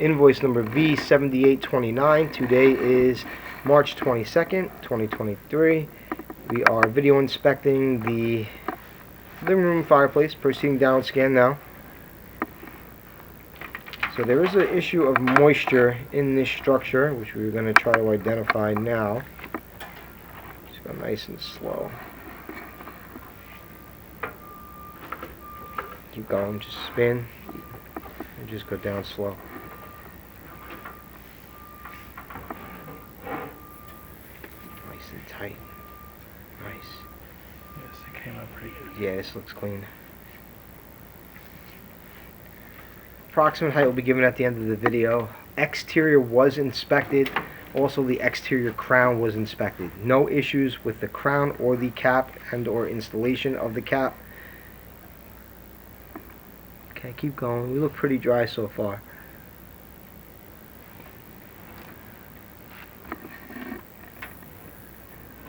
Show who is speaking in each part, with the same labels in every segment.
Speaker 1: Invoice number V7829. Today is March 22nd, 2023. We are video inspecting the living room fireplace. Proceeding down scan now. So there is an issue of moisture in this structure, which we're going to try to identify now. Just go nice and slow. Keep going, just spin, and just go down slow. Nice and tight. Nice.
Speaker 2: Yes, it came out pretty good.
Speaker 1: Yeah, this looks clean. Approximate height will be given at the end of the video. Exterior was inspected. Also, the exterior crown was inspected. No issues with the crown or the cap and or installation of the cap. Okay, keep going. We look pretty dry so far.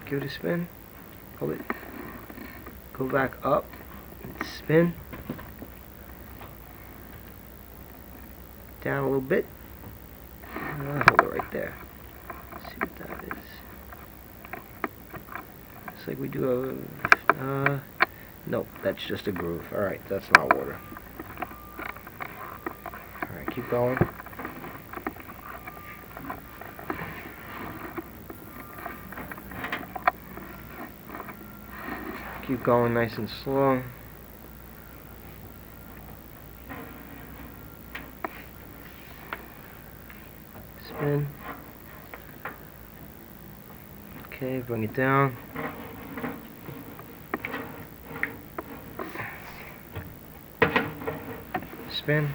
Speaker 1: Give it a spin. Hold it. Go back up. Spin. Down a little bit. Hold it right there. Let's see what that is. Looks like we do a... nope, that's just a groove. Alright, that's not water. Alright, keep going. Keep going nice and slow. Spin. Okay, bring it down. Spin.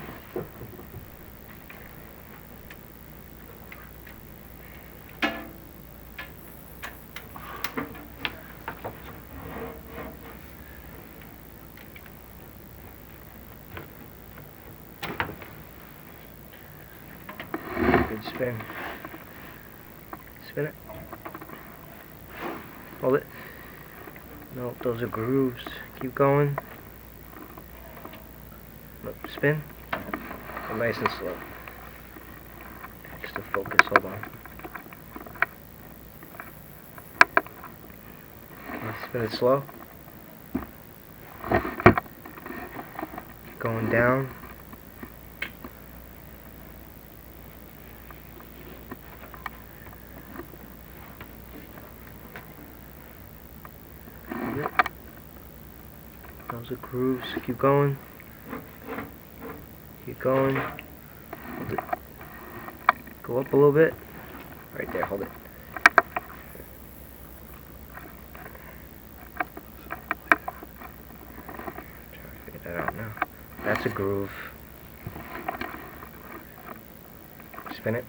Speaker 1: Good spin. Spin it. Hold it. No, those are grooves. Keep going. Nope, spin. Go nice and slow. Just to focus. Hold on. Okay, spin it slow. Going down. Those are grooves. Keep going. Keep going. Hold it. Go up a little bit. Right there. Hold it. Try to figure that out now. That's a groove. Spin it.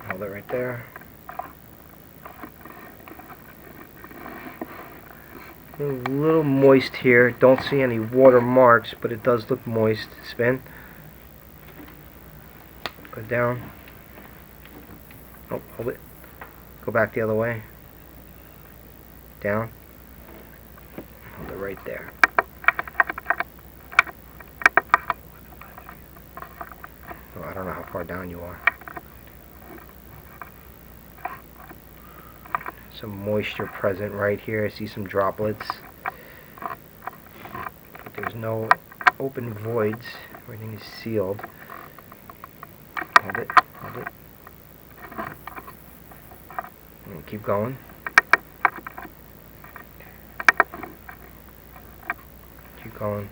Speaker 1: Hold it right there. A little moist here. Don't see any water marks, but it does look moist. Spin. Go down. Oh, hold it. Go back the other way. Down. Hold it right there. Oh, I don't know how far down you are. Some moisture present right here. I see some droplets. But there's no open voids. Everything is sealed. Hold it. Hold it. And keep going. Keep going.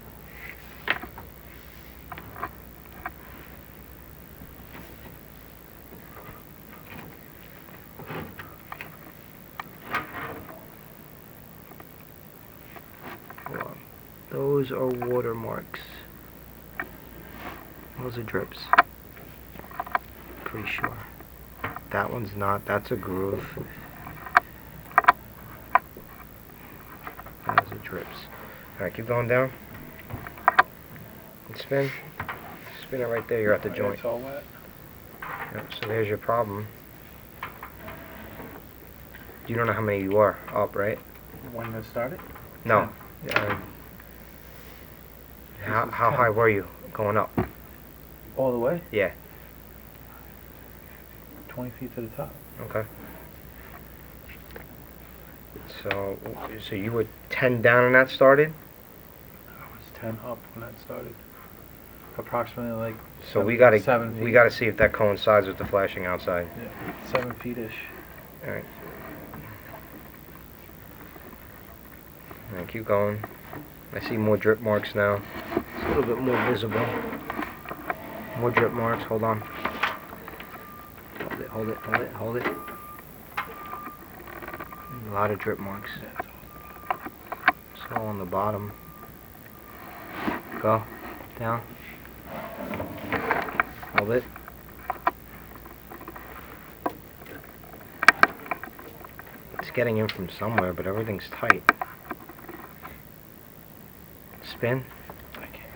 Speaker 1: Those are watermarks. Those are drips. Pretty sure. That one's not. That's a groove. Those are drips. Alright, keep going down. And spin. Spin it right there. You're at the joint.
Speaker 2: It's all wet.
Speaker 1: Yep, so there's your problem. You don't know how many you are up, right?
Speaker 2: When it started?
Speaker 1: No. How high were you? going up.
Speaker 2: All the way?
Speaker 1: Yeah.
Speaker 2: 20 feet to the top.
Speaker 1: Okay. So you were 10 down when that started?
Speaker 2: I was 10 up when that started. Approximately like
Speaker 1: So we
Speaker 2: 7 feet.
Speaker 1: gotta see if that coincides with the flashing outside.
Speaker 2: Yeah, 7 feet-ish.
Speaker 1: Alright. Alright, keep going. I see more drip marks now. It's a little bit more visible. More drip marks, hold on. Hold it, hold it, hold it, hold it. A lot of drip marks. It's all on the bottom. Go. Down. Hold it. It's getting in from somewhere, but everything's tight. Spin.
Speaker 2: I can't.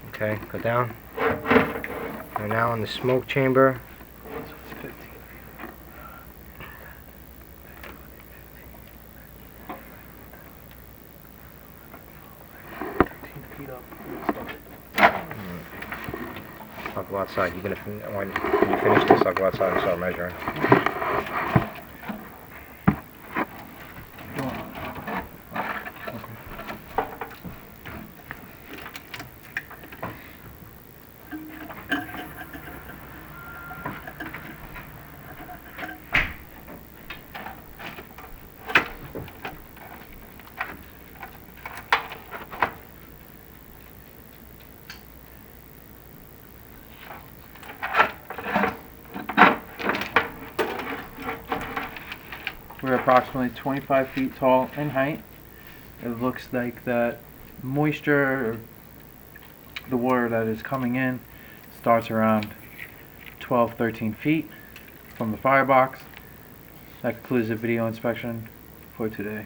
Speaker 1: Okay, go down. We're now in the smoke chamber.
Speaker 2: So it's 15 feet. 13 feet up.
Speaker 1: I'll go outside. When you finish this, I'll go outside and start measuring.
Speaker 2: We're approximately 25 feet tall in height. It looks like that moisture, or the water that is coming in, starts around 12-13 feet from the firebox. That concludes the video inspection for today.